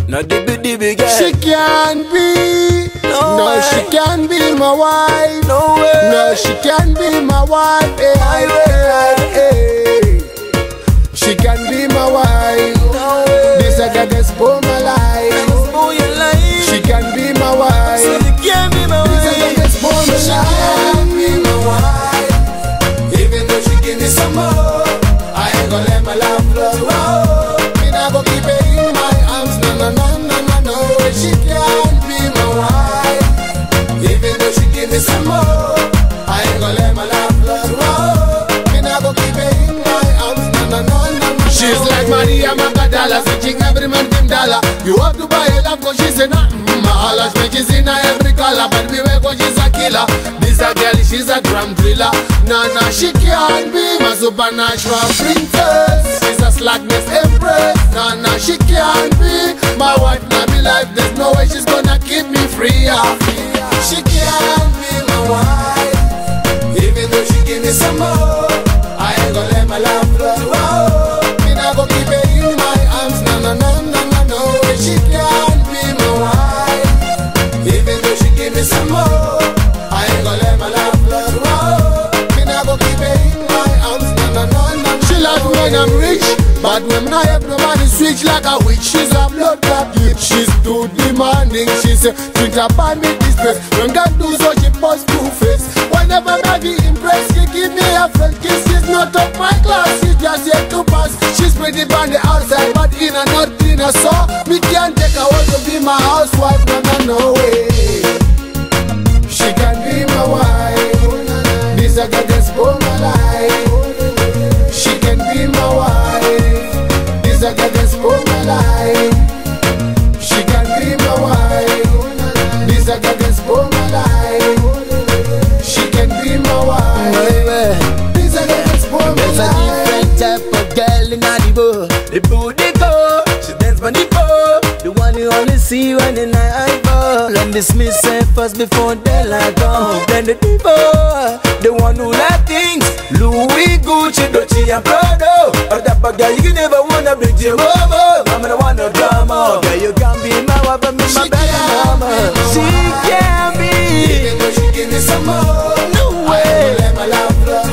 No dibby girl. She can't be. No, she can't be my wife. No way. No, she can't be my wife. Hey. She can't be my wife. No way. This I gotta spoil my life. Spoil your life. She can't be my wife. So you can't be my wife. This I gotta spoil my life. She can't be my wife. Even though she give me some more, I ain't gonna let my love flow. Me not go keep it in my arms. No. She can't be my wife. Even though she give me some more, I ain't gonna let my love flow. Me not go keep it in my arms. No. She's like Maria Magdala, searching every man them dollar. You have to buy a love 'cause she's a Mahala, she's in every color, but beware 'cause she's a killer. This a girl, she's a drum driller. Nah, she can't be my supernatural princess. She's a slackness empress. Nah, she can't be my wife, not be life. There's no way she's gonna keep me free. She can't be my wife. Even though she give me some more, I ain't gonna let my love flow. Me not go keep it in my arms. No. She can't be my wife. Even though she give me some more, I ain't gonna let my love flow. Me not go keep it in my arms. No. She like when I'm rich, but when I have nobody switch like a witch. She's a blood clot. She's too demanding. She say, Trinta, buy me this dress. When God do so, she post two-face. Whenever I be impressed, she give me a friend kiss. She's not up my class, she's just yet to pass. She's pretty on the outside, but in a not cleaner. So me can't take her out to be my housewife. No way. She can be my wife. This I got to spoil my life. She can be my wife. This I got to spoil my life. She can be my wife. This I got to spoil my life. She can be my wife. This I got to spoil my life. There's a different type of girl in the boat. The booty go, she dance on the boat. The one you only see when the night fall. And dismiss her first before daylight come. Then the diva, the one who like things. Louis, Gucci, Dolce and Prada. Or that bag girl you never wanna bring to your mama. I'm the one no drama. Girl you can be my wife and me my baby mama. She can be. Even though she give me some more, no way. I ain't gonna let my love flow.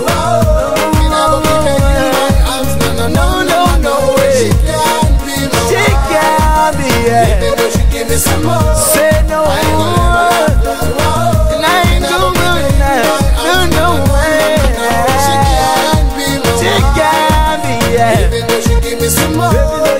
Me not go keep it in my arms. No way. She can be, yeah. Even though she give me some more, say no. I ain't gonna let my love flow. And I ain't gonna no way. She can be my wife. She can be, yeah. Even though she give me some more.